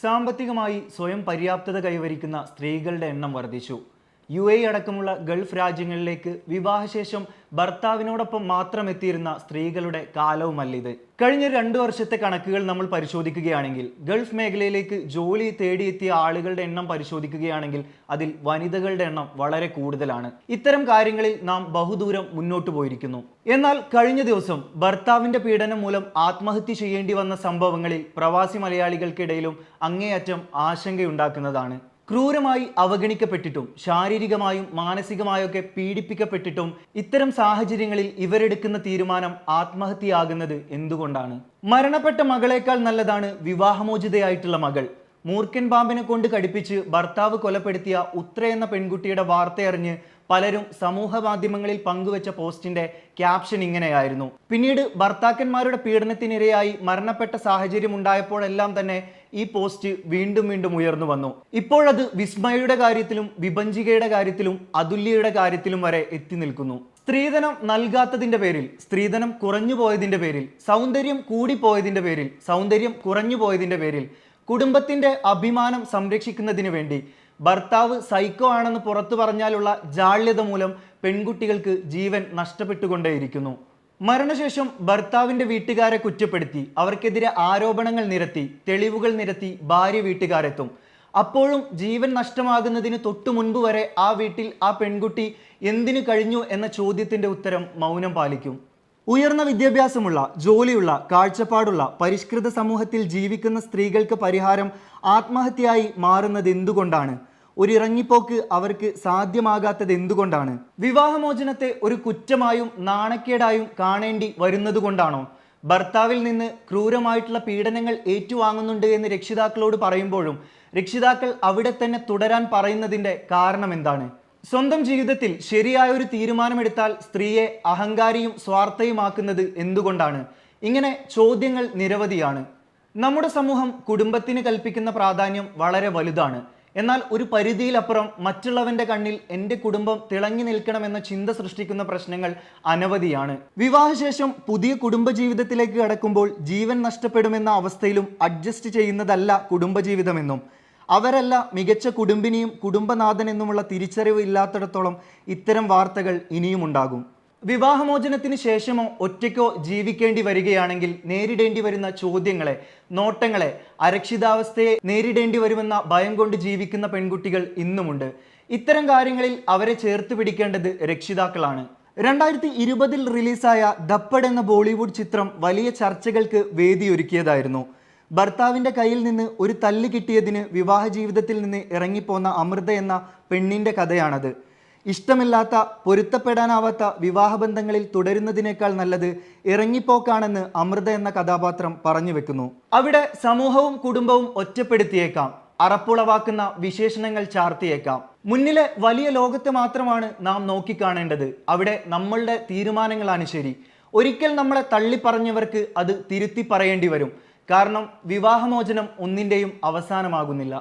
സാമ്പത്തികമായി സ്വയം പര്യാപ്തത കൈവരിക്കുന്ന സ്ത്രീകളുടെ എണ്ണം വർദ്ധിച്ചു. അടക്കമുള്ള ഗൾഫ് രാജ്യങ്ങളിലേക്ക് വിവാഹശേഷം ഭർത്താവിനോടൊപ്പം മാത്രം എത്തിയിരുന്ന സ്ത്രീകളുടെ കാലവുമല്ലിത്. കഴിഞ്ഞ 2 വർഷത്തെ കണക്കുകൾ നമ്മൾ പരിശോധിക്കുകയാണെങ്കിൽ ഗൾഫ് മേഖലയിലേക്ക് ജോലി തേടിയെത്തിയ ആളുകളുടെ എണ്ണം പരിശോധിക്കുകയാണെങ്കിൽ അതിൽ വനിതകളുടെ എണ്ണം വളരെ കൂടുതലാണ്. ഇത്തരം കാര്യങ്ങളിൽ നാം ബഹുദൂരം മുന്നോട്ട് പോയിരിക്കുന്നു. എന്നാൽ കഴിഞ്ഞ ദിവസം ഭർത്താവിന്റെ പീഡനം മൂലം ആത്മഹത്യ ചെയ്യേണ്ടി വന്ന സംഭവങ്ങളിൽ പ്രവാസി മലയാളികൾക്കിടയിലും അങ്ങേയറ്റം ആശങ്കയുണ്ടാക്കുന്നതാണ്. ക്രൂരമായി അവഗണിക്കപ്പെട്ടിട്ടും ശാരീരികമായും മാനസികമായൊക്കെ പീഡിപ്പിക്കപ്പെട്ടിട്ടും ഇത്തരം സാഹചര്യങ്ങളിൽ ഇവരെടുക്കുന്ന തീരുമാനം ആത്മഹത്യയാകുന്നത് എന്തുകൊണ്ടാണ്? മരണപ്പെട്ട മകളേക്കാൾ നല്ലതാണ് വിവാഹമോചിതയായിട്ടുള്ള മകൾ. മൂർഖൻ പാമ്പിനെ കൊണ്ട് കടിപ്പിച്ച് ഭർത്താവ് കൊലപ്പെടുത്തിയ ഉത്ര എന്ന പെൺകുട്ടിയുടെ വാർത്തയറിഞ്ഞ് പലരും സമൂഹ മാധ്യമങ്ങളിൽ പങ്കുവച്ച പോസ്റ്റിന്റെ ക്യാപ്ഷൻ ഇങ്ങനെയായിരുന്നു. പിന്നീട് ഭർത്താക്കന്മാരുടെ പീഡനത്തിനിരയായി മരണപ്പെട്ട സാഹചര്യം ഉണ്ടായപ്പോഴെല്ലാം തന്നെ ഈ പോസ്റ്റ് വീണ്ടും വീണ്ടും ഉയർന്നു വന്നു. ഇപ്പോഴത് വിസ്മയയുടെ കാര്യത്തിലും വിഭജികയുടെ കാര്യത്തിലും അതുല്യയുടെ കാര്യത്തിലും വരെ എത്തി നിൽക്കുന്നു. സ്ത്രീധനം നൽകാത്തതിന്റെ പേരിൽ, സ്ത്രീധനം കുറഞ്ഞു പോയതിന്റെ പേരിൽ, സൗന്ദര്യം കൂടിപ്പോയതിന്റെ പേരിൽ, സൗന്ദര്യം കുറഞ്ഞു പോയതിന്റെ പേരിൽ, കുടുംബത്തിന്റെ അഭിമാനം സംരക്ഷിക്കുന്നതിന് വേണ്ടി ഭർത്താവ് സൈക്കോ ആണെന്ന് പുറത്തു പറഞ്ഞാലുള്ള ജാള്യത മൂലം പെൺകുട്ടികൾക്ക് ജീവൻ നഷ്ടപ്പെട്ടുകൊണ്ടേയിരിക്കുന്നു. മരണശേഷം ഭർത്താവിന്റെ വീട്ടുകാരെ കുറ്റപ്പെടുത്തി അവർക്കെതിരെ ആരോപണങ്ങൾ നിരത്തി തെളിവുകൾ നിരത്തി ഭാര്യ വീട്ടുകാരെത്തും. അപ്പോഴും ജീവൻ നഷ്ടമാകുന്നതിന് തൊട്ടു മുൻപ് വരെ ആ വീട്ടിൽ ആ പെൺകുട്ടി എന്തിനു കഴിഞ്ഞു എന്ന ചോദ്യത്തിന്റെ ഉത്തരം മൗനം പാലിക്കും. ഉയർന്ന വിദ്യാഭ്യാസമുള്ള, ജോലിയുള്ള, കാഴ്ചപ്പാടുള്ള, പരിഷ്കൃത സമൂഹത്തിൽ ജീവിക്കുന്ന സ്ത്രീകൾക്ക് പരിഹാരം ആത്മഹത്യയായി മാറുന്നത് എന്തുകൊണ്ടാണ്? ഒരു ഇറങ്ങിപ്പോക്ക് അവർക്ക് സാധ്യമാകാത്തത് എന്തുകൊണ്ടാണ്? വിവാഹമോചനത്തെ ഒരു കുറ്റമായും നാണക്കേടായും കാണേണ്ടി വരുന്നത് കൊണ്ടാണോ? ഭർത്താവിൽ നിന്ന് ക്രൂരമായിട്ടുള്ള പീഡനങ്ങൾ ഏറ്റുവാങ്ങുന്നുണ്ട് എന്ന് രക്ഷിതാക്കളോട് പറയുമ്പോഴും രക്ഷിതാക്കൾ അവിടെ തന്നെ തുടരാൻ പറയുന്നതിന്റെ കാരണം എന്താണ്? സ്വന്തം ജീവിതത്തിൽ ശരിയായ ഒരു തീരുമാനമെടുത്താൽ സ്ത്രീയെ അഹങ്കാരിയും സ്വാർത്ഥയുമാക്കുന്നത് എന്തുകൊണ്ടാണ്? ഇങ്ങനെ ചോദ്യങ്ങൾ നിരവധിയാണ്. നമ്മുടെ സമൂഹം കുടുംബത്തിന് കൽപ്പിക്കുന്ന പ്രാധാന്യം വളരെ വലുതാണ്. എന്നാൽ ഒരു പരിധിയിലപ്പുറം മറ്റുള്ളവന്റെ കണ്ണിൽ എൻ്റെ കുടുംബം തിളങ്ങി നിൽക്കണമെന്ന ചിന്ത സൃഷ്ടിക്കുന്ന പ്രശ്നങ്ങൾ അനവധിയാണ്. വിവാഹശേഷം പുതിയ കുടുംബജീവിതത്തിലേക്ക് കടക്കുമ്പോൾ ജീവൻ നഷ്ടപ്പെടുമെന്ന അവസ്ഥയിലും അഡ്ജസ്റ്റ് ചെയ്യുന്നതല്ല കുടുംബജീവിതമെന്നും അവരല്ല മികച്ച കുടുംബിനിയും കുടുംബനാഥനെന്നുമുള്ള തിരിച്ചറിവ് ഇല്ലാത്തിടത്തോളം ഇത്തരം വാർത്തകൾ ഇനിയും ഉണ്ടാകും. വിവാഹമോചനത്തിന് ശേഷമോ ഒറ്റയ്ക്കോ ജീവിക്കേണ്ടി വരികയാണെങ്കിൽ നേരിടേണ്ടി വരുന്ന ചോദ്യങ്ങളെ, നോട്ടങ്ങളെ, അരക്ഷിതാവസ്ഥയെ നേരിടേണ്ടി വരുമെന്ന ഭയം കൊണ്ട് ജീവിക്കുന്ന പെൺകുട്ടികൾ ഇന്നുമുണ്ട്. ഇത്തരം കാര്യങ്ങളിൽ അവരെ ചേർത്ത് പിടിക്കേണ്ടത് രക്ഷിതാക്കളാണ്. 2020 റിലീസായ ദപ്പഡ് എന്ന ബോളിവുഡ് ചിത്രം വലിയ ചർച്ചകൾക്ക് വേദിയൊരുക്കിയതായിരുന്നു. ഭർത്താവിന്റെ കയ്യിൽ നിന്ന് ഒരു തല്ല് കിട്ടിയതിന് വിവാഹ ജീവിതത്തിൽ നിന്ന് ഇറങ്ങിപ്പോന്ന അമൃത എന്ന പെണ്ണിന്റെ കഥയാണത്. ഇഷ്ടമില്ലാത്ത, പൊരുത്തപ്പെടാനാവാത്ത വിവാഹബന്ധങ്ങളിൽ തുടരുന്നതിനേക്കാൾ നല്ലത് ഇറങ്ങിപ്പോക്കാണെന്ന് അമൃത എന്ന കഥാപാത്രം പറഞ്ഞു വെക്കുന്നു. അവിടെ സമൂഹവും കുടുംബവും ഒറ്റപ്പെടുത്തിയേക്കാം, അറപ്പുളവാക്കുന്ന വിശേഷണങ്ങൾ ചാർത്തിയേക്കാം. മുന്നിലെ വലിയ ലോകത്തെ മാത്രമാണ് നാം നോക്കിക്കാണേണ്ടത്. അവിടെ നമ്മളുടെ തീരുമാനങ്ങളാണ് ശരി. ഒരിക്കൽ നമ്മളെ തള്ളിപ്പറഞ്ഞവർക്ക് അത് തിരുത്തി പറയേണ്ടി വരും. കാരണം വിവാഹമോചനം ഒന്നിൻ്റെയും അവസാനമാകുന്നില്ല.